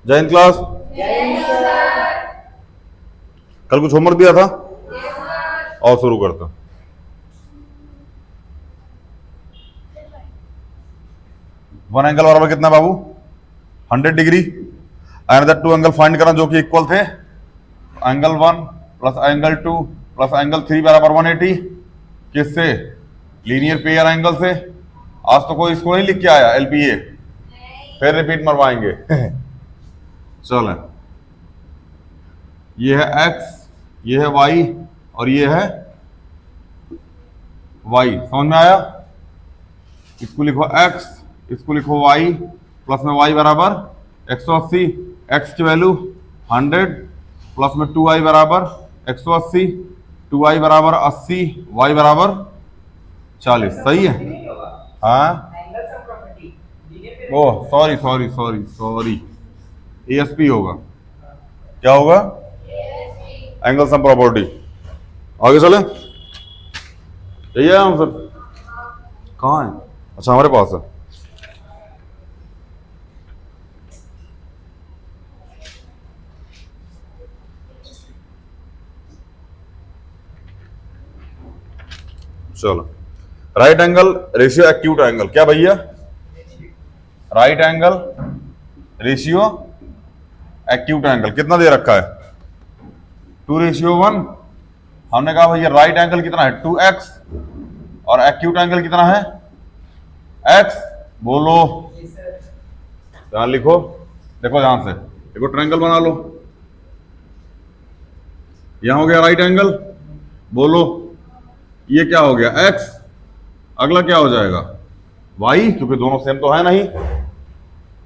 जय हिंद क्लास। कल कुछ होमवर्क दिया था? और शुरू करता। वन एंगल बराबर कितना बाबू? 100 degree. And two angle find करना जो कि इक्वल थे। Angle 1 plus angle 2 plus angle 3 बराबर 180। किससे? लीनियर पेयर एंगल से। आज तो कोई इसको नहीं लिख के आया एलपीए, फिर रिपीट मरवाएंगे। चलो, ये है x, ये है y और ये है y। समझ में आया? इसको लिखो x, इसको लिखो y, प्लस में y बराबर 180। x की वैल्यू 100 प्लस में 2y बराबर 180, 2y बराबर 80, y बराबर 40। सही है? हाँ, oh sorry sorry sorry sorry, ASP होगा। क्या होगा? Angle sum property. आगे चले, यही है आंसर। कहाँ है? अच्छा, हमारे पास है। चलो, right angle ratio acute angle. क्या भैया? Right angle ratio acute angle कितना दे रखा है? 2:1। हमने कहा भैया राइट एंगल कितना है? 2x और एक्यूट एंगल कितना है? x। बोलो, ध्यान लिखो, देखो ध्यान से देखो, ट्रायंगल बना लो। यहां हो गया राइट एंगल, बोलो ये क्या हो गया? x। अगला क्या हो जाएगा? y, क्योंकि दोनों सेम तो है नहीं,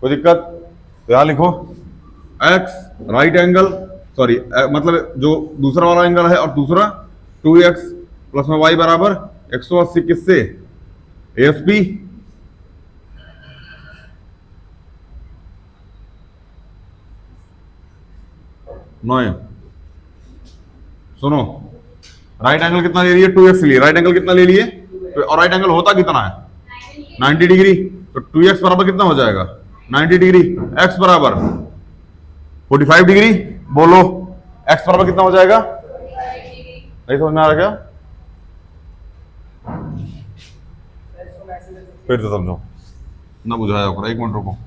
कोई दिक्कत? ध्यान लिखो, x राइट एंगल, सॉरी मतलब जो दूसरा वाला एंगल है, और दूसरा 2x प्लस में y बराबर 180। किससे? एएसपी। नोए, सुनो, राइट एंगल कितना ले लिए? 2x लिए। राइट एंगल कितना ले लिए? और राइट एंगल होता कितना है? 90 डिग्री। तो 2x बराबर कितना हो जाएगा? 90 डिग्री। x बराबर 45 डिग्री। बोलो, x बराबर कितना हो जाएगा? नहीं समझ में आ रहा क्या? फिर से समझो ना, बुझाया होगा। एक मिनट रुको।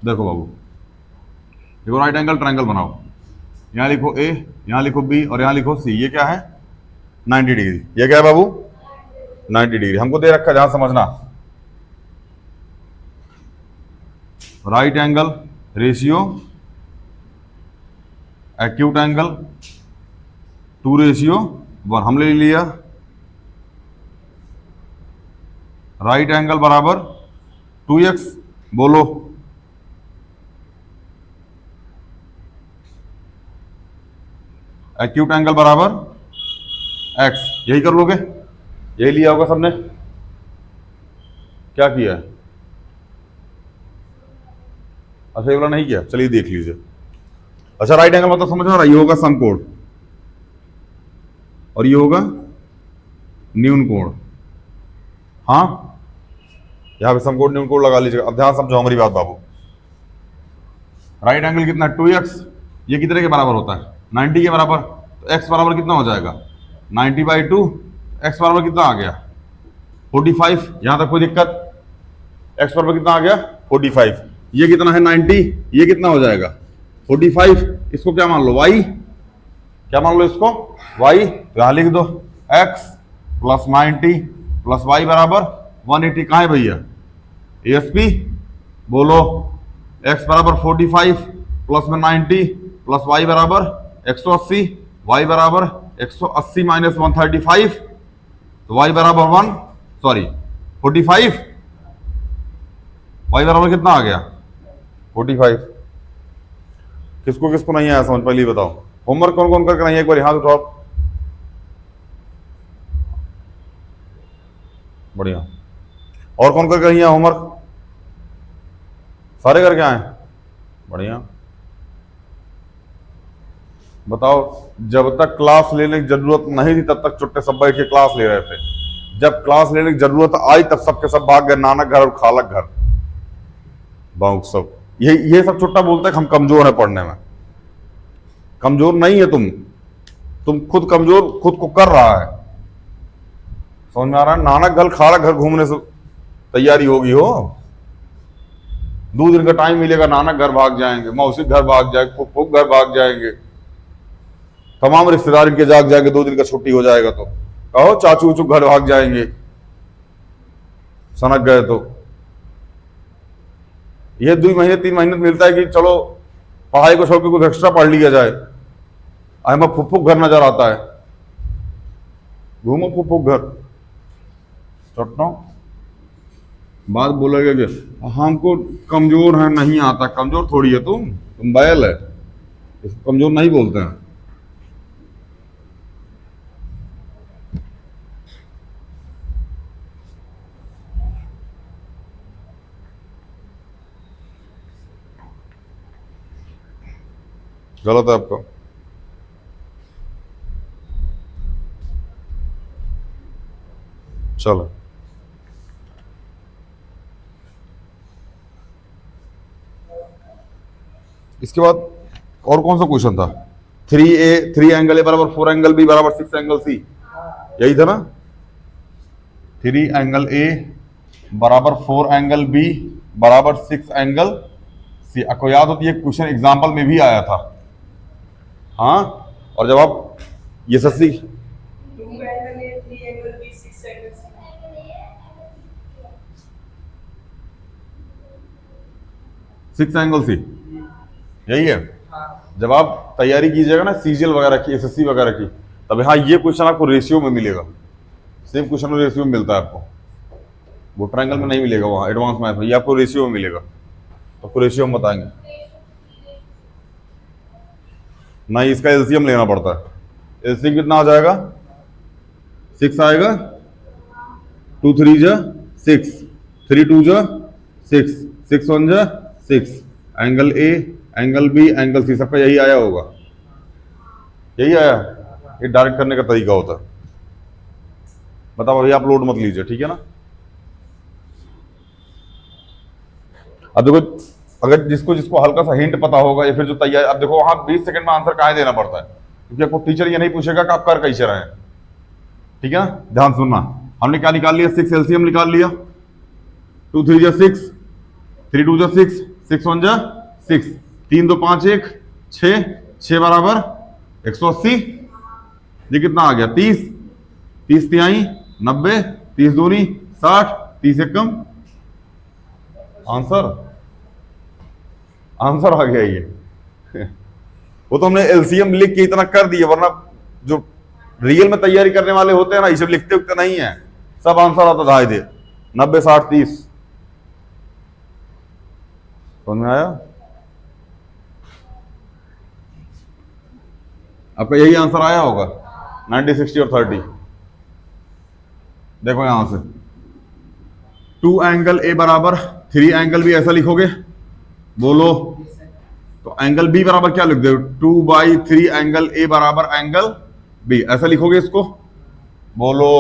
देखो बाबू, देखो राइट एंगल ट्रायंगल बनाओ। यहां लिखो a, यहां लिखो b और यहां लिखो c। ये क्या है? 90 डिग्री। ये क्या है बाबू? 90 डिग्री। हमको दे रखा है, ध्यान समझना, right angle ratio acute angle 2:1। हम ले लिया राइट एंगल बराबर 2x। बोलो, एक्यूट एंगल बराबर x। यही कर लोगे? यही लिया होगा सबने। क्या किया है? अच्छा, ये वाला नहीं किया, चलिए देख लीजिए। अच्छा, राइट एंगल मतलब समझ आ रहा है? ये होगा समकोण और ये होगा न्यून कोण। हाँ, यहां पे समकोण न्यून कोण लगा लीजिएगा। अब ध्यान समझो हमारी बात बाबू। राइट एंगल कितना? 2x। ये कितने के बराबर होता है? 90 के बराबर। तो x बराबर कितना हो जाएगा? 90/2। x बराबर कितना आ गया? 45। यहां तक कोई दिक्कत? x बराबर कितना आ गया? 45। ये कितना है? 90। ये कितना हो जाएगा? 45। इसको क्या मान लो? y। क्या मान लो इसको? y। तो यहां लिख दो x प्लस 90 प्लस y बराबर 180। कहां है भैया? एएसपी। बोलो, x बराबर 45 प्लस में 90 प्लस y बराबर 180, y बराबर 180 माइनस 135। तो y बराबर 45। y बराबर कितना आ गया? 45। किसको किसको नहीं आया समझ? पहले बताओ, होमवर्क कौन कौन करके नहीं? एक बार हाथ उठाओ। बढ़िया। और कौन करके नहीं है होमवर्क? सारे करके आए? बढ़िया। बताओ, जब तक क्लास लेने की जरूरत नहीं थी तब तक चुट्टे सब बैठ के क्लास ले रहे थे। जब क्लास लेने की जरूरत आई तब सबके सब भाग गए नानक घर और खालक घर। बाउक सब ये सब चुट्टा बोलते हैं कि हम कमजोर हैं पढ़ने में। कमजोर नहीं है तुम खुद कमजोर खुद को कर रहा है। समझ में आ रहा है? नानक घर खालक घर घूमने से तैयारी होगी हो। 2 दिन का टाइम मिलेगा, नानक घर भाग जाएंगे, मौसी घर भाग जाएंगे, फुफ्फू घर भाग जाएंगे, तमाम रिश्तेदार इनके जाग जाएंगे। 2 दिन का छुट्टी हो जाएगा तो कहो चाचू उचू घर भाग जाएंगे सनक गए तो। ये 2 महीने 3 महीने मिलता है कि चलो पढ़ाई को छोड़ के कुछ एक्स्ट्रा पढ़ लिया जाए। अहमद फुफ्फू घर नजर आता है, घूमो फुफ्फू घर। चटना बात बोलेगा कि हमको कमजोर है नहीं आता। कमजोर थोड़ी है तुम बैल है, इसको कमजोर नहीं बोलते हैं। गलत है आपका। चलो इसके बाद और कौन सा क्वेश्चन था? 3A 3 एंगल ए बराबर 4 एंगल बी बराबर 6 एंगल सी, यही था ना? 3 एंगल ए बराबर 4 एंगल बी बराबर 6 एंगल सी। आपको याद होती है क्वेश्चन एग्जाम्पल में भी आया था। हाँ, और जब आप ये सस्ती 6 एंगल सी यही है। जब आप तैयारी कीजिएगा ना सीजीएल वगैरह की, एसएससी वगैरह की, तब हाँ ये क्वेश्चन आपको रेशियो में मिलेगा। सेम क्वेश्चन में रेशियो में मिलता है आपको, वो ट्रायंगल में नहीं मिलेगा। वहाँ एडवांस मैथ में ये आपको रेशियो में मिलेगा, तो आपको रेशियो में बताएंगे। नहीं, इसका एलसीएम लेना पड़ता है। एलसीएम कितना आ जाएगा? 6 आएगा, 2 3 जा 6, 3 2 जा 6, 6 1 जा 6। Angle A angle B angle C सबका यही आया होगा, यही आया। ये डायरेक्ट करने का तरीका होता है। बताओ अभी आप लोड मत लीजिए, ठीक है ना? अब देखो, अगर जिसको जिसको हल्का सा हिंट पता होगा या फिर जो तैयार, अब देखो वहां 20 सेकंड में आंसर काहे देना पड़ता है? क्योंकि आपको टीचर ये नहीं पूछेगा कि आप कर कैसे रहे हैं, ठीक है ना? ध्यान सुनना, हमने क्या निकाल लिया? 6 एलसीएम निकाल लिया। 2 3 जा 6, 3 2 जा 6, 6 1 जा 6, 3 2 5 1 6, 6 बराबर 180। ये कितना आ गया? 30, 30 तिहाई 90, 30 दूनी 60, 30 एक कम। आंसर आंसर आ गया ये। वो तो हमने एलसीएम लिख के इतना कर दिया, वरना जो रियल में तैयारी करने वाले होते हैं ना, ये सब लिखते उखते नहीं है, सब आंसर आता था दे 90 60 30। समझ में आया? आपका यही आंसर आया होगा 90 60 और 30। देखो यहां से 2 एंगल ए बराबर 3 एंगल बी ऐसा लिखोगे, बोलो। तो एंगल बी बराबर क्या लिख दो? 2/3 एंगल ए बराबर एंगल बी, ऐसा लिखोगे इसको, बोलो।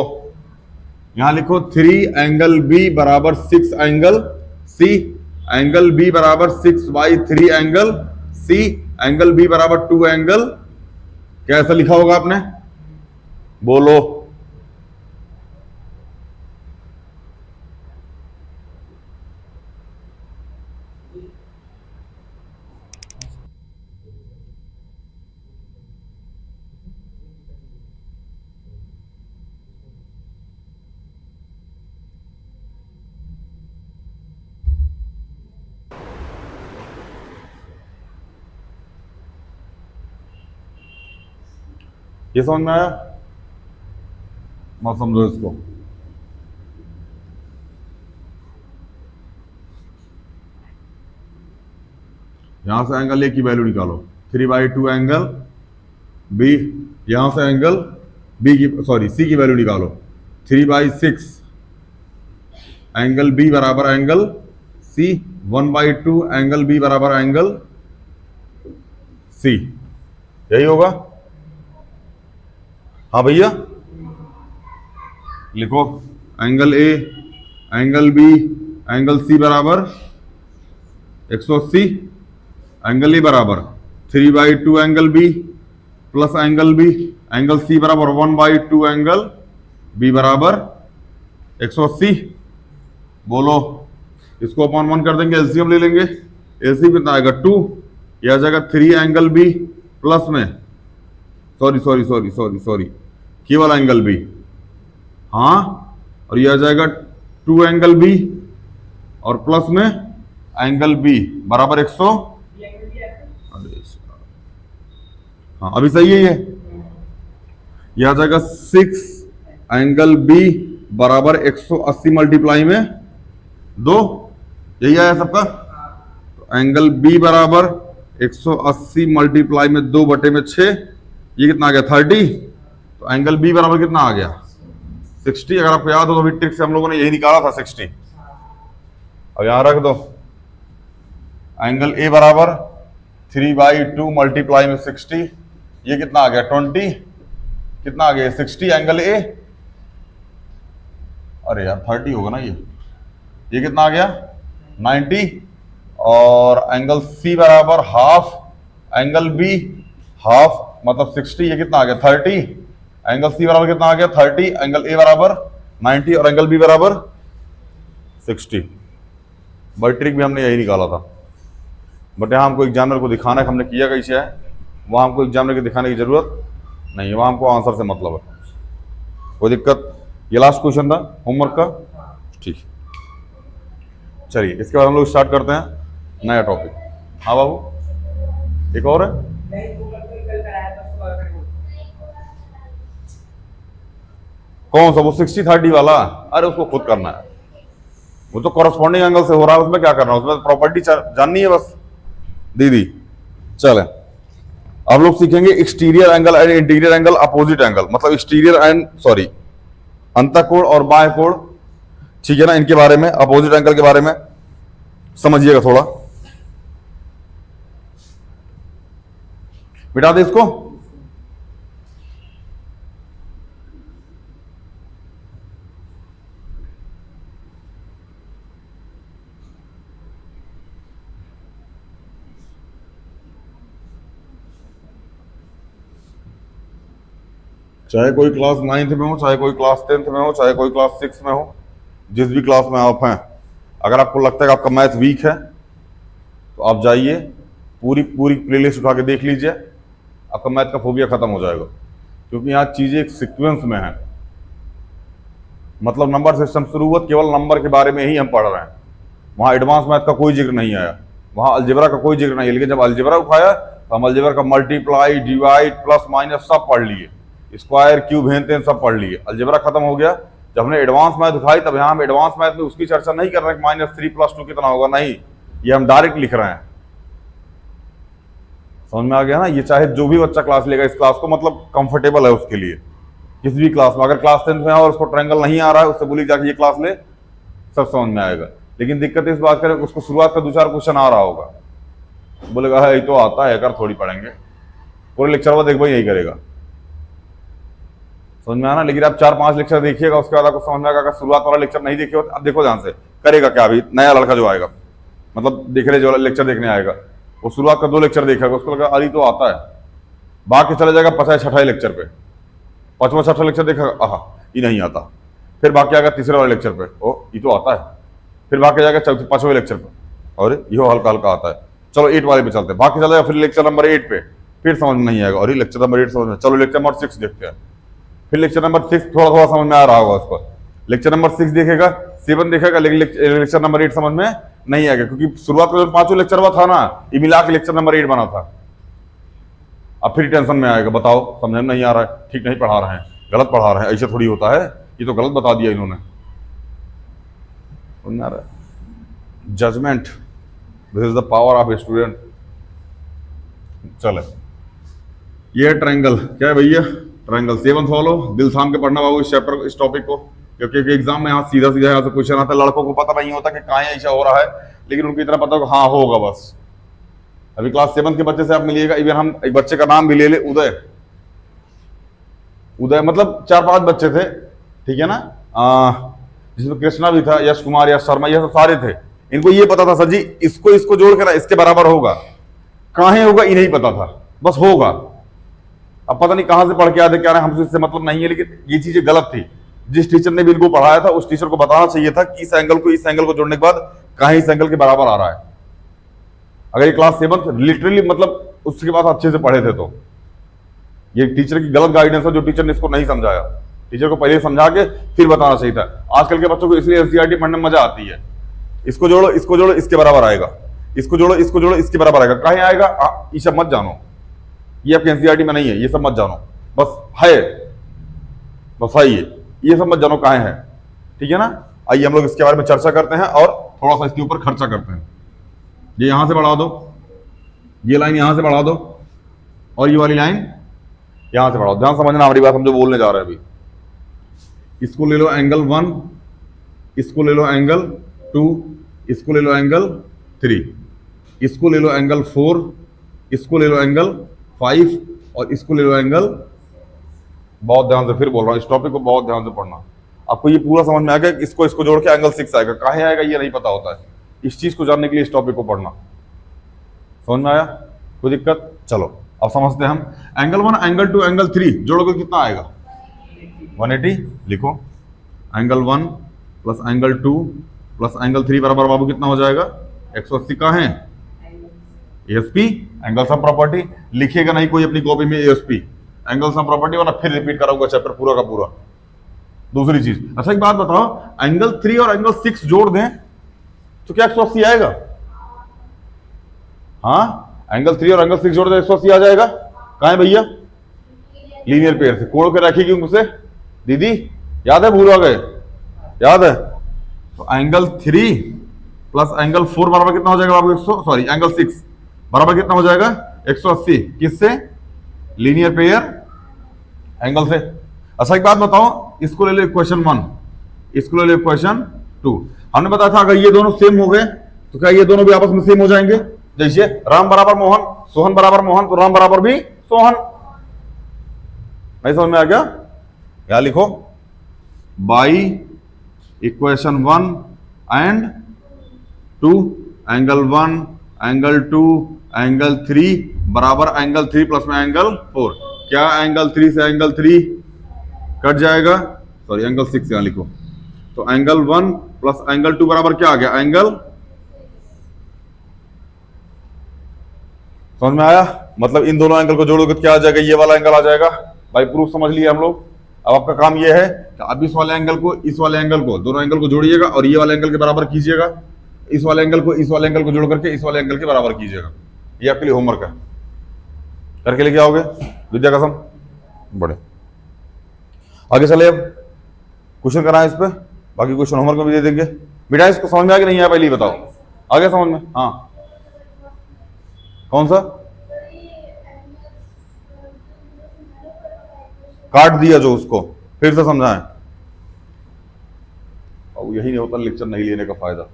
यहां लिखो 3 एंगल बी बराबर 6 एंगल सी, एंगल बी बराबर 6/3 एंगल सी, एंगल बी बराबर 2 एंगल, कैसा लिखा होगा आपने? बोलो। ये समझ में आया? मत समझो इसको। यहां से एंगल ए की वैल्यू निकालो, 3/2 एंगल बी। यहां से एंगल बी की, सॉरी सी की वैल्यू निकालो, 3/6 एंगल बी बराबर एंगल सी, 1/2 एंगल बी बराबर एंगल सी, यही होगा। हाँ भैया लिखो, angle A, angle B, angle C बराबर 180, एंगल ए बराबर 3/2 angle B plus angle B, angle C बराबर 1/2 एंगल बी बराबर 180। बोलो, इसको अपॉन 1 कर देंगे, एलसीएम ले लेंगे। एलसीएम कितना आएगा 2, यह आ जाएगा 3 एंगल बी प्लस में सॉरी केवल एंगल बी, हाँ, और यह आ जाएगा 2 एंगल बी और प्लस में एंगल बी बराबर 100। हाँ अभी सही है ये। यह आ जाएगा 6 एंगल बी बराबर 180 मल्टीप्लाई में 2, यही आया सबका। तो एंगल बी बराबर 180 मल्टीप्लाई में 2/6, ये कितना आ गया 30। तो एंगल बी बराबर कितना आ गया 60। अगर आपको याद हो तो अभी ट्रिक से हम लोगों ने यही निकाला था 60। अब यहां रख दो, एंगल ए बराबर 3/2 मल्टीप्लाई में 60, ये कितना आ गया 20, कितना आ गया 60 एंगल ए, अरे यार 30 होगा ना ये कितना आ गया 90, और एंगल सी बराबर हाफ एंगल बी, हाफ मतलब 60, ये कितना आ गया 30, एंगल सी बराबर कितना आ गया 30, एंगल ए बराबर 90 और एंगल बी बराबर 60। बट ट्रिक भी हमने यही निकाला था, बट यहाँ हमको एग्जामिनर को दिखाना है हमने किया कैसे है, वहाँ हमको एग्जामिनर को दिखाने की जरूरत नहीं है, वहाँ हमको आंसर से मतलब है, कोई दिक्कत। ये लास्ट क्वेश्चन था होमवर्क का, ठीक है। चलिए इसके बाद हम लोग स्टार्ट करते हैं नया टॉपिक। हाँ बाबू, एक और है, कौन सा? वो 60-30 वाला, अरे उसको खुद करना है, वो तो कॉरस्पॉन्डिंग एंगल से हो रहा है, उसमें क्या करना है, उसमें प्रॉपर्टी जाननी है बस दीदी। चले अब लोग सीखेंगे exterior angle and interior angle, opposite angle, मतलब एक्सटीरियर एंड सॉरी अंतःकोण और बाह्य कोण, ठीक है ना, इनके बारे में, अपोजिट एंगल के बारे में समझिएगा थोड़ा। मिटा दे इसको, चाहे कोई क्लास 9th में हो, चाहे कोई क्लास 10th में हो, चाहे कोई क्लास 6 में हो, जिस भी क्लास में आप हैं, अगर आपको लगता है कि आपका मैथ वीक है तो आप जाइए पूरी प्लेलिस्ट उठा के देख लीजिए, आपका मैथ का फोबिया खत्म हो जाएगा। क्योंकि यहाँ चीजें एक सीक्वेंस में है, मतलब नंबर सिस्टम शुरू हुआ केवल नंबर के बारे में ही हम पढ़ रहे हैं, वहाँ एडवांस मैथ का कोई जिक्र नहीं आया, वहाँ अलजेब्रा का कोई जिक्र नहीं है। लेकिन जब अलजेब्रा उठाया तो हम अलजेब्रा का मल्टीप्लाई, डिवाइड, प्लस माइनस सब पढ़ लिए, स्क्वायर, क्यूब, हेन तेन सब पढ़ लिए, अलजेब्रा खत्म हो गया। जब हमने एडवांस मैथ उठाई तब यहाँ हम एडवांस मैथ में उसकी चर्चा नहीं कर रहे हैं -3 + 2 कितना होगा, नहीं, ये हम डायरेक्ट लिख रहे हैं। समझ में आ गया ना? ये चाहे जो भी बच्चा क्लास लेगा इस क्लास को, मतलब कंफर्टेबल है उसके लिए किसी भी क्लास में। अगर क्लास 10th में है और उसको ट्रायंगल नहीं आ रहा है, उससे बोली जाके ये क्लास ले, सब समझ में आएगा। लेकिन दिक्कत इस बात करें, उसको शुरुआत का 2-4 क्वेश्चन आ रहा होगा, बोलेगा है ये तो आता है, कर थोड़ी पढ़ेंगे, पूरे लेक्चर बाद एक बार यही करेगा, समझ में आना। लेकिन आप 4-5 लेक्चर देखिएगा, उसके बाद आपको समझ में आएगा। अगर शुरुआत वाला लेक्चर नहीं देखे हो, अब देखो ध्यान से, करेगा क्या अभी नया लड़का जो आएगा, मतलब देखने जो लेक्चर देखने आएगा, वो शुरुआत का 2 लेक्चर देखेगा, उसको लगा अरे तो आता है, भाग के चला जाएगा 50-60 लेक्चर पे, 5वां-6वां लेक्चर देखा, आहा ये नहीं आता, फिर बाकी आएगा 3रे वाले लेक्चर पे, ओ ये तो आता है, फिर भाग के जाएगा 5वें लेक्चर पे, और ये हल्का हल्का आता है, चलो 8 वाले पे चलते हैं, भाग के चला जाएगा फिर लेक्चर नंबर 8 पे, फिर समझ में नहीं आएगा, और लेक्चर नंबर 8 समझ में, चलो लेक्चर नंबर 6 देखते हैं, फिर लेक्चर नंबर 6 थोड़ा थोड़ा समझ में आ रहा होगा उसको, लेक्चर नंबर 6 देखेगा, 7 देखेगा, लेकिन लेक्चर नंबर 8 समझ में नहीं आएगा, क्योंकि शुरुआत में 5वां लेक्चर हुआ था ना, ये मिला के लेक्चर नंबर 8 बना था। अब फिर टेंशन में आएगा, बताओ समझ में नहीं आ रहा है, ठीक नहीं पढ़ा रहे हैं, गलत पढ़ा रहे हैं, ऐसे थोड़ी होता है, ये तो गलत बता दिया इन्होंने, समझ में आ रहा है? Judgement, this is the power of student. चले, ये ट्रायंगल क्या है भैया, ट्रायंगल 7th वालों, दिल थाम के पढ़ना बाबू इस चैप्टर, इस टॉपिक को, क्योंकि एग्जाम में यहाँ सीधा सीधा यहाँ से क्वेश्चन आता है। लड़कों को पता नहीं होता कि कहाँ ऐसा हो रहा है, लेकिन उनको इतना पता होगा हाँ होगा बस। अभी क्लास 7th के बच्चे से आप मिलिएगा, इवन हम एक बच्चे का नाम भी ले ले, उदय, उदय मतलब 4-5 बच्चे थे, ठीक है ना, जिसमें कृष्णा भी था, यश कुमार, यश शर्मा, ये सब सारे थे। इनको ये पता था सर जी इसको इसको जोड़ के ना इसके बराबर होगा, कहां होगा ये नहीं पता था, बस होगा। अब पता नहीं कहां से पढ़ के आते, क्या रहे, हमसे इससे मतलब नहीं है, लेकिन ये चीजें गलत थी। जिस टीचर ने भी इनको पढ़ाया था उस टीचर को बताना चाहिए था कि इस एंगल को जोड़ने के बाद कहां इस एंगल के बराबर आ रहा है। अगर ये क्लास 7 लिटरली मतलब उसके बाद अच्छे से पढ़े थे तो ये टीचर की गलत गाइडेंस है, जो टीचर ने इसको नहीं समझाया। टीचर को पहले समझा के फिर बताना चाहिए था। आजकल के बच्चों को इसलिए एनसीईआरटी पढ़ने में मजा आती है, इसको जोड़ो इसके बराबर आएगा, इसको जोड़ो इसके बराबर आएगा, कहीं आएगा ये सब मत जानो, ये आपके एनसीईआरटी में नहीं है, ये सब मत जानो, बस है ये सब मत जानो कहां है, ठीक है ना। आइए हम लोग इसके बारे में चर्चा करते हैं और थोड़ा सा इसके ऊपर खर्चा करते हैं। ये यहां से बढ़ा दो, ये लाइन यहां से बढ़ा दो और ये वाली लाइन यहां से बढ़ाओ। ध्यान समझना हमारी बात, हम जो बोलने जा रहे हैं अभी। इसको ले लो एंगल 1, इसको ले लो एंगल 2, इसको ले लो एंगल 3, इसको ले लो एंगल 4, इसको ले लो एंगल 5 और इसको ले लो एंगल, बहुत ध्यान से फिर बोल रहा हूं, इस टॉपिक को बहुत ध्यान से पढ़ना। आपको ये पूरा समझ में आ गया, इसको जोड़ के एंगल 6 आएगा, कहां आएगा ये नहीं पता होता है। इस चीज को जानने के लिए इस टॉपिक को पढ़ना। समझ में आया? कोई दिक्कत? चलो अब समझते हैं हम। एंगल 1 एंगल 2 एंगल 3 जोड़ोगे कितना आएगा? 180 लिखो। Angle 1 plus angle 2 plus angle 3 बराबर बाबू कितना हो जाएगा? 180 का है एएसपी, एंगल सम प्रॉपर्टी। लिखेगा नहीं कोई अपनी कॉपी में एएसपी एंगल सम प्रॉपर्टी, वरना फिर रिपीट कराऊंगा चैप्टर पूरा का पूरा। दूसरी चीज, अच्छा एक बात बताओ, एंगल 3 और एंगल 6 जोड़ दें तो क्या 180 आएगा? हाँ, एंगल 3 और एंगल 6 जोड़ दे 180 आ जाएगा। कहां है भैया? लीनियर पेयर से कोण के रखेगी मुझसे दीदी, याद है? भूल गए? याद है? तो एंगल 3 प्लस एंगल 4 बराबर कितना हो जाएगा बाबू? सॉरी एंगल 6 बराबर कितना हो जाएगा? 180। किससे? लीनियर पेयर एंगल से। अच्छा एक बात बताओ, इसको ले लो इक्वेशन 1, इसको ले लो इक्वेशन 2। हमने बताया था अगर ये दोनों सेम हो गए तो क्या ये दोनों भी आपस में सेम हो जाएंगे? जैसे राम बराबर मोहन, सोहन बराबर मोहन, तो राम बराबर भी सोहन। नहीं समझ में आ गया? क्या लिखो? By equation 1 and 2 angle 1 angle 2 angle 3 बराबर एंगल 3 प्लस में एंगल 4। क्या एंगल 3 से एंगल 3 कट जाएगा? सॉरी एंगल 6 यहां लिखो। तो एंगल 1 प्लस एंगल 2 बराबर क्या आ गया? एंगल। समझ में आया? मतलब इन दोनों एंगल को जोड़ोगे तो क्या आ जाएगा? ये वाला एंगल आ जाएगा। भाई प्रूफ समझ लिया हम लोग। अब आपका काम ये है कि अब इस वाले एंगल को इस वाले एंगल को, दोनों एंगल को जोड़िएगा और ये वाले एंगल के बराबर कीजिएगा। इस वाले एंगल को इस वाले एंगल को जोड़ करके इस वाले एंगल के बराबर कीजिएगा। ये आपके लिए होमवर्क है, करके लेके आओगे विद्या कसम। बड़े आगे चले, अब क्वेश्चन कराएं इस पे, बाकी क्वेश्चन होमवर्क में भी दे देंगे। बेटा इसको समझ में आ गया नहीं आया पहले ही बताओ। आगे समझ में? हाँ कौन सा? काट दिया जो, उसको फिर से समझाएं। और यही नहीं होता लेक्चर नहीं लेने का फायदा।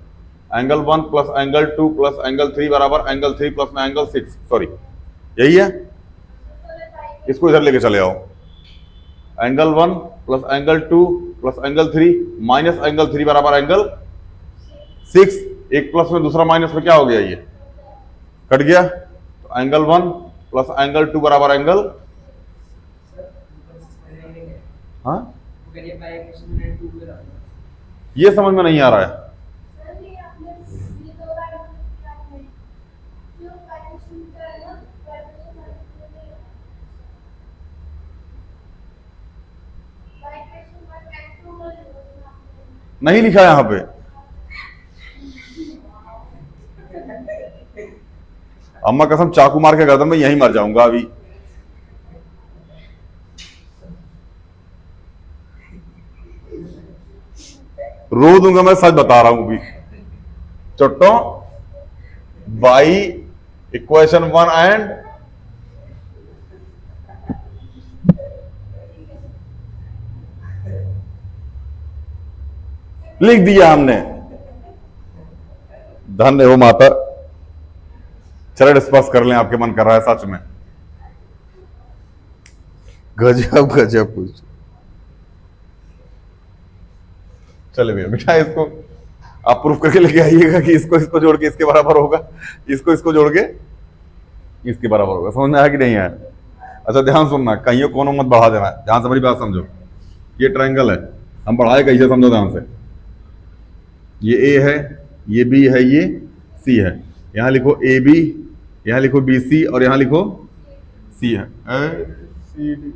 Angle 1 plus angle 2 plus angle 3 बराबर एंगल 3 प्लस में एंगल 6। सॉरी यही है, इसको इधर लेके चले आओ। Angle 1 plus angle 2 plus angle 3 minus angle 3 बराबर एंगल 6। एक प्लस में दूसरा माइनस में क्या हो गया? ये कट गया। तो एंगल 1 प्लस एंगल 2 बराबर एंगल, हाँ ये समझ में नहीं आ रहा है। नहीं लिखा यहां पे। अम्मा कसम चाकू मार के गर्दन में यहीं मर जाऊंगा अभी। रो दूंगा मैं, सच बता रहा हूं अभी। चट्टो बाई इक्वेशन 1 एंड लिख दिया हमने। धन्य हो माता, चरण स्पर्श कर लें, आपके मन कर रहा है सच में। गजब गजब कुछ। चले भैया बेटा, इसको आप प्रूफ करके लेके आइएगा कि इसको इसको जोड़ के इसके बराबर होगा, इसको इसको जोड़ के इसके बराबर होगा। समझ में आया कि नहीं आया? अच्छा ध्यान सुनना, कहीं कोनों मत बढ़ा देना, ध्यान से मेरी बात समझो। ये ट्रायंगल है, हम बढ़ाए कैसे समझो ध्यान से। ये ए है, ये बी है, ये सी है। यहां लिखो ए बी, यहां लिखो बी सी, और यहां लिखो सी है। C D.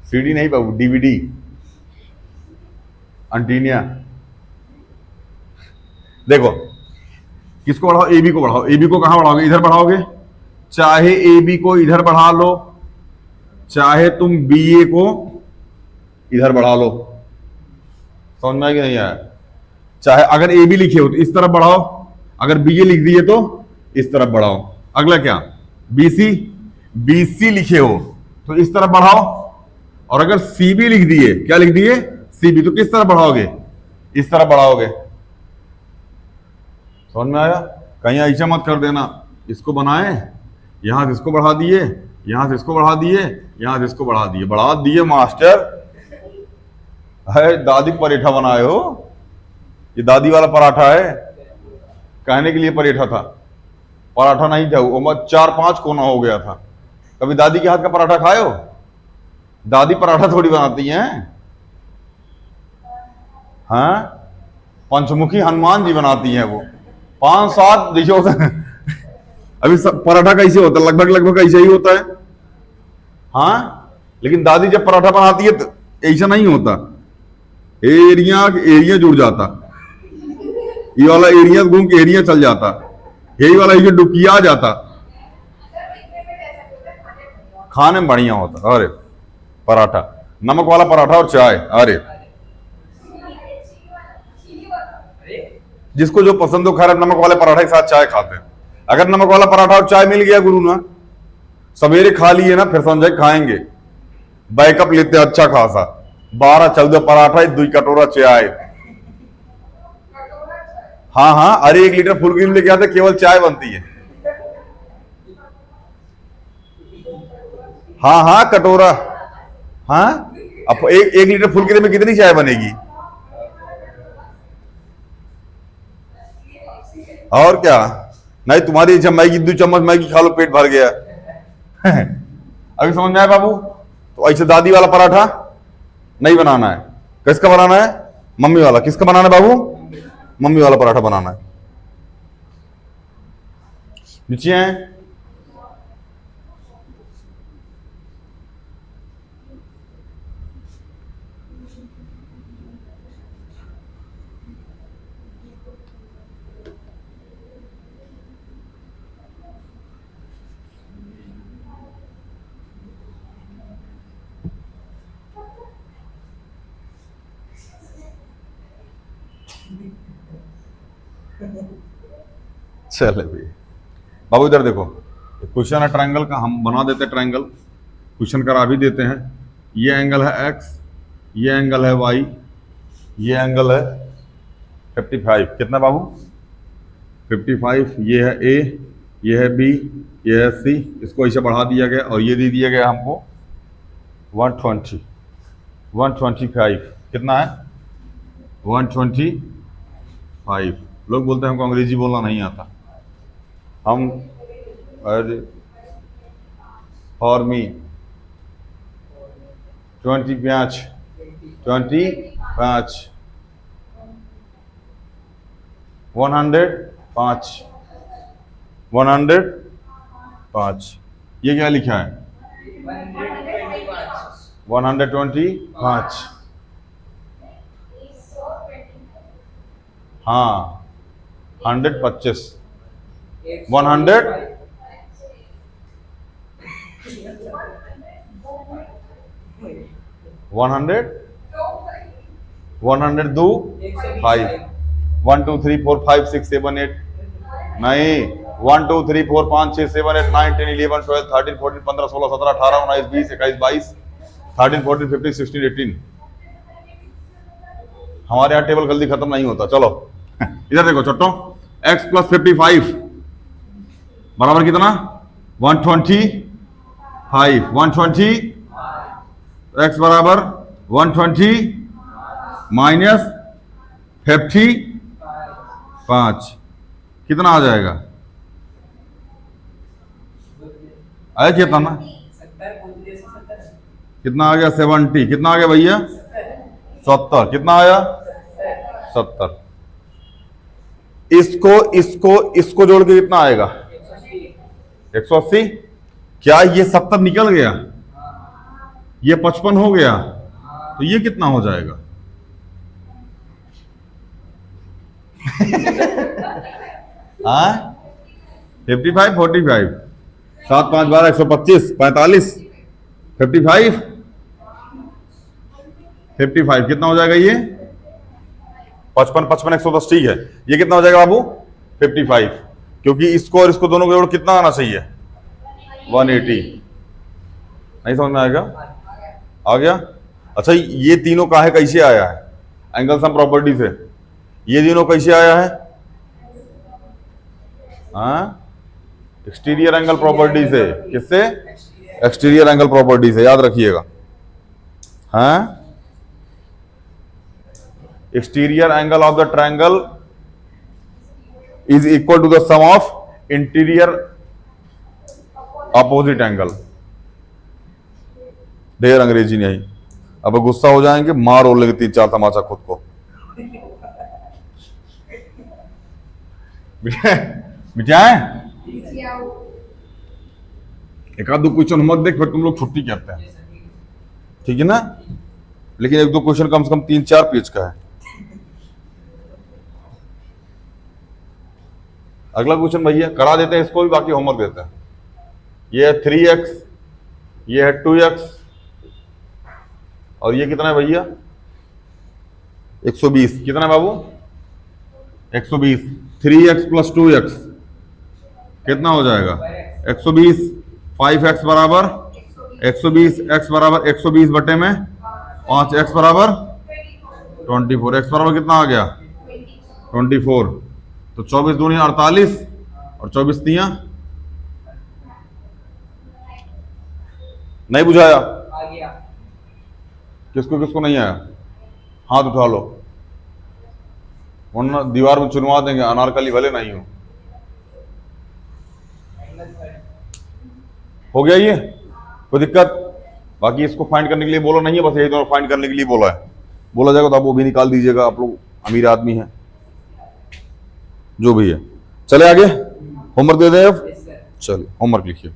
सीडी नहीं बाबू, डीवीडी, एंटीना। देखो किसको बढ़ाओ, ए बी को बढ़ाओ। ए बी को कहां बढ़ाओगे? इधर बढ़ाओगे। चाहे ए बी को इधर बढ़ा लो, चाहे तुम बी ए को इधर बढ़ा लो। समझ में आया कि नहीं आया? चाहे अगर ए बी लिखे हो तो इस तरफ बढ़ाओ, अगर बी ए लिख दिए तो इस तरफ बढ़ाओ। अगला क्या? बी सी, बी सी लिखे हो तो इस तरफ बढ़ाओ, और अगर सी बी लिख दिए, क्या लिख दिए? सी बी, तो किस तरफ बढ़ाओगे? इस तरफ बढ़ाओगे। समझ में आया? कहीं ऐसा मत कर देना, इसको बनाए, यहां से इसको बढ़ा दिए, यहां से इसको बढ़ा दिए, यहां से इसको बढ़ा दिए, बढ़ा दिए मास्टर। है दादी पराठा बनाए हो, ये दादी वाला पराठा है, कहने के लिए पराठा था, पराठा नहीं था वो, 4-5 कोना हो गया था। कभी दादी के हाथ का पराठा खाए हो? दादी पराठा थोड़ी बनाती हैं, हाँ, पंचमुखी हनुमान जी बनाती हैं वो, 5-7 डिशों से। अभी पराठा कैसे होता है? लगभग लगभग ऐसा ही होता है, हाँ, लेकिन दादी जब पराठा बनाती है तो ऐसा नहीं होता, एरिया जुड़ जाता, ये वाला एरिया घूम के एरिया चल जाता, यही वाला ये डुकिया जाता, खाने में बढ़िया होता। अरे पराठा, नमक वाला पराठा और चाय, अरे जिसको जो पसंद हो खा रहे, नमक वाले पराठा के साथ चाय खाते हैं। अगर नमक वाला पराठा और चाय मिल गया गुरु ना, सवेरे खा लिए ना, फिर संजय खाएंगे, बैकअप लेते अच्छा खासा, 12-14 पराठा, 2 कटोरा चाय। हाँ हाँ, अरे 1 लीटर फुल क्रीम लेके आते, केवल चाय बनती है। हाँ हाँ कटोरा, हाँ, अब 1 लीटर फुल क्रीम में कितनी चाय बनेगी? और क्या, नहीं तुम्हारी इच्छा, मैगी 2 चम्मच मैगी खा लो, पेट भर गया। अभी समझ में आया बाबू? तो ऐसे दादी वाला पराठा नहीं बनाना है। किसका बनाना है? मम्मी वाला। किसका बनाना है बाबू? मम्मी वाला पराठा बनाना है। नीचे है, चले भाई बाबू इधर देखो, क्वेश्चन है ट्रायंगल का, हम बना देते हैं ट्रायंगल, क्वेश्चन करा भी देते हैं। ये एंगल है एक्स, ये एंगल है वाई, ये एंगल है 55। कितना बाबू? 55। ये है ए, ये है बी, ये है सी, इसको ऐसे बढ़ा दिया गया, और ये दे दिया गया हमको 120, 125। कितना है? 125। लोग बोलते हैं हमको अंग्रेजी बोलना नहीं आता, हम अरे फॉर मी 25, 105, 105। ये क्या लिखा है? 125। हाँ 125, 100, 102, 5, 1 2 3 4 5 6 7 8, नहीं 1 2 3 4 5 6 7 8 9 10 11 12 13 14 15 16 17 18 19 20 21 22 13, 14, 15, 16, 18। हमारे यहाँ टेबल जल्दी खत्म नहीं होता। चलो इधर देखो चट्टो, x प्लस 55 बराबर कितना? 125। 120 x बराबर 120 माइनस 55 कितना आ जाएगा? आया कितना ना? कितना आ गया? 70। कितना आ गया भैया? 70। कितना आया? 70। इसको इसको इसको जोड़ के कितना आएगा? 180। क्या ये 70 निकल गया? ये 55 हो गया, तो ये कितना हो जाएगा? हाँ 55, 45, 7, 5, 12, 125, 45, 55, 55 कितना हो जाएगा? ये 55, 55, 110 ठीक है। ये कितना हो जाएगा बाबू? 55, क्योंकि इसको और इसको दोनों को जोड़ कितना आना चाहिए? 180। नहीं समझ में आएगा? आ गया? अच्छा ये तीनों काहे कैसे आया है? एंगल सम प्रॉपर्टी से। ये तीनों कैसे आया है? हाँ एक्सटीरियर एंगल प्रॉपर्टी से। किससे? एक्सटीरियर एंगल प्रॉपर्टी से, याद रखिएगा। हाँ exterior angle of the triangle is equal to the sum of interior opposite angle। ढेर अंग्रेजी नहीं, अब गुस्सा हो जाएंगे, मार और लेंगे 3-4 तमाचा खुद को। बिठाए एक आध दो क्वेश्चन मत देख, फिर तुम लोग छुट्टी करते हैं, ठीक है ना? लेकिन एक दो क्वेश्चन कम से कम 3-4 पेज का है। अगला क्वेश्चन भैया करा देते हैं, इसको भी बाकी होमवर्क देते हैं। ये है 3x, ये है 2x, और ये कितना है भैया? 120। कितना है बाबू? 120। 3x प्लस 2x कितना हो जाएगा? 120। 5x बराबर 120, x बराबर 120 बटे में 5, x बराबर 24। x बराबर कितना आ गया? 24। तो 24 दूनी 48 और 24 तिया नहीं बुझाया? आ गया। किसको किसको नहीं आया? हाथ उठा लो, वरना दीवार में चुनवा देंगे, अनारकली भले नहीं हो गया ये कोई दिक्कत? बाकी इसको फाइंड करने के लिए बोला नहीं है, बस यही दोनों फाइंड करने के लिए बोला है। बोला जाएगा तो आप वो भी निकाल दीजिएगा, आप लोग अमीर आदमी हैं, जो भी है। चले आगे, होमवर्क दे दें अब। चलिए होमवर्क लिखिए।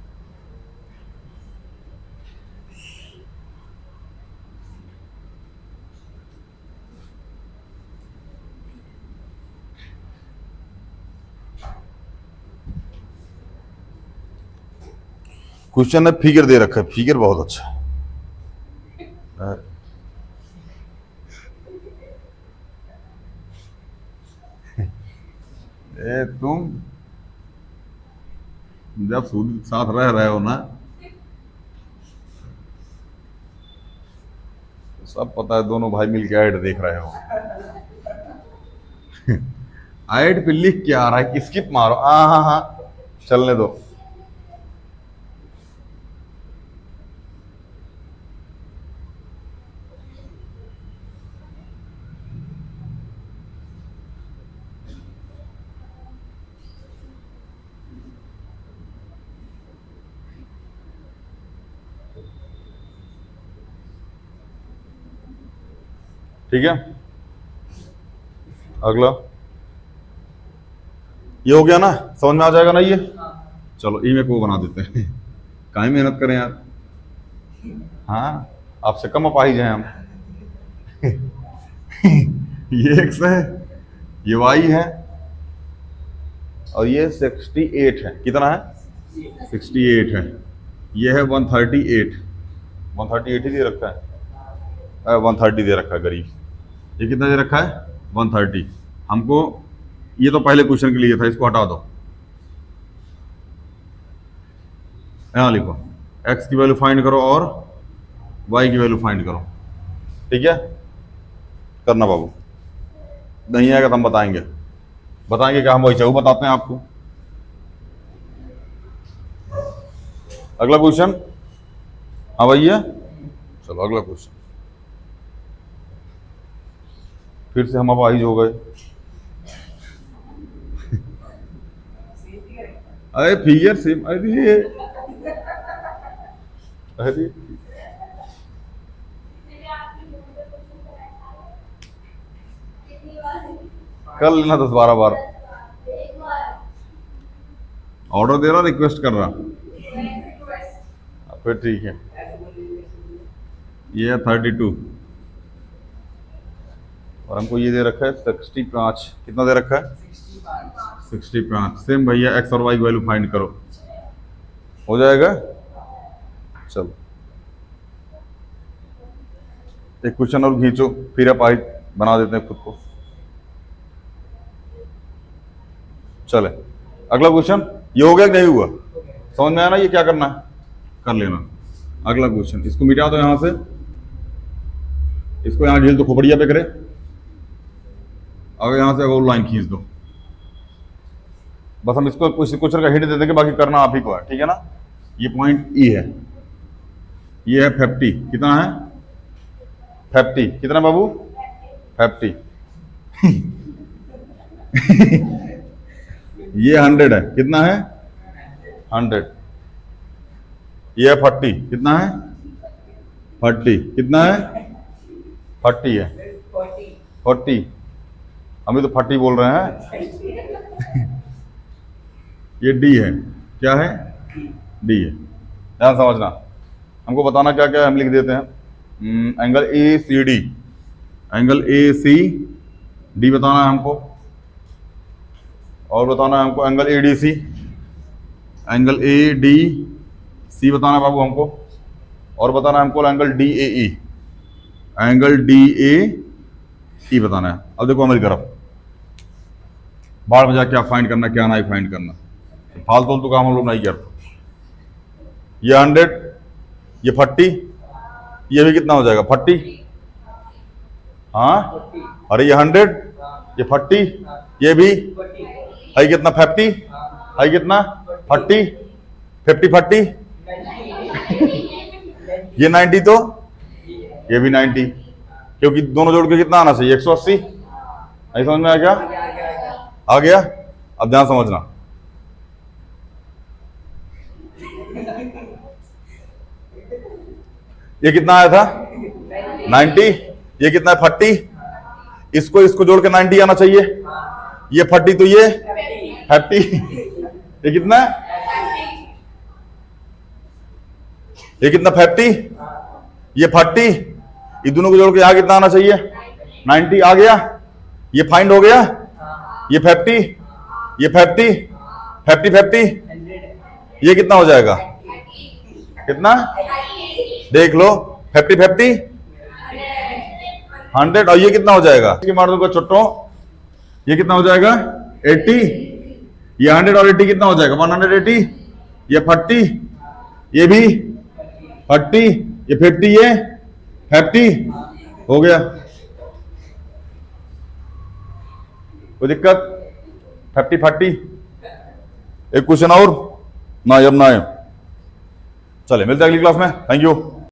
क्वेश्चन है, फिगर दे रखा है, फिगर बहुत अच्छा है। तुम जब साथ रह रहे हो ना, सब पता है, दोनों भाई मिलके ऐड देख रहे हो। ऐड पे लिख के आ रहा है, स्किप मारो। हाँ हाँ चलने दो। ठीक है, अगला ये हो गया ना, समझ में आ जाएगा ना ये? चलो ई में को बना देते हैं। काहे मेहनत करें यार, हाँ आपसे कम अपाहिज हैं हम। ये x है, ये y है, और ये 68 है। कितना है? 68 है। ये है 138। 138 ही दे रखा है, 130 दे रखा है गरीब। ये कितना दे रखा है? 130। हमको ये तो पहले क्वेश्चन के लिए था, इसको हटा दो। यहाँ लिखो x की वैल्यू फाइंड करो और वाई की वैल्यू फाइंड करो। ठीक है, करना बाबू। नहीं आएगा तो हम बताएंगे क्या, हम वही चाहू बताते हैं आपको। अगला क्वेश्चन। हाँ भैया, चलो अगला क्वेश्चन। फिर से हम अब आइज हो गए। अरे फिगर सेम, अरे अरे कर लेना 10-12 बार। ऑर्डर दे रहा, रिक्वेस्ट कर रहा, फिर ठीक है। ये है 32 और हमको ये दे रखा है 65। कितना दे रखा है? 65। सेम भैया, एक्स और वाई की वैल्यू फाइंड करो। हो जाएगा। चलो एक क्वेश्चन और खींचो, फिर आप आई बना देते हैं खुद को। चले अगला क्वेश्चन। ये हो गया कि नहीं हुआ? समझ में आया ना ये क्या करना है? कर लेना। अगला क्वेश्चन, इसको मिटा दो यहां से, इसको यहां ढील दो खोपड़िया पे करे, अगर यहां से अगर लाइन खींच दो। बस हम इसको कुछ क्वेश्चन का हिंट दे देंगे, बाकी करना आप ही को है। ठीक है ना? ये पॉइंट ई है, ये है 50। कितना है? 50। कितना बाबू? 50। ये 100 है। कितना है? 100। ये है 40। कितना है? 40। कितना है? 40 है। 40। हम भी तो 40 बोल रहे हैं। ये डी है। क्या है? डी है। ध्यान समझना, हमको बताना क्या क्या है, हम लिख देते हैं। Angle A C D, angle A C D बताना है हमको, और बताना है हमको angle A D C, angle A D C बताना है बाबू हमको, और बताना है हमको angle D A E, angle D A E बताना है। अब देखो हमारी तरफ बाहर में जाके क्या फाइंड करना, क्या नहीं फाइंड करना, फालतू तो काम हम लोग नहीं करते। ये 100, ये 40, ये भी कितना हो जाएगा? 40। हाँ, अरे ये 100, ये 40, ये भी है कितना? 50 है कितना? 40, 50 40, ये 90, तो ये भी 90, क्योंकि दोनों जोड़ के कितना आना चाहिए? 180। नहीं समझ में आ गया? आ गया। अब ध्यान समझना, ये कितना आया था? 90। ये कितना है? 40। इसको जोड़ के 90 आना चाहिए। ये 40 तो ये 50। ये कितना है? ये कितना? 50। ये 40, ये दोनों को जोड़ के यहां कितना आना चाहिए? 90। आ गया। ये फाइंड हो गया। ये 50, ये 50, 50, ये कितना हो जाएगा? कितना? देख लो, 50 50 100, और ये कितना हो जाएगा? मार दो छोटो, ये कितना हो जाएगा? 80। ये 100 और 80 कितना हो जाएगा? 180। ये 40, ये भी 40, ये 50, ये 50 हो गया। कोई दिक्कत? 50 40। एक क्वेश्चन और ना, अब ना आए। चले मिलते हैं अगली क्लास में। Thank you.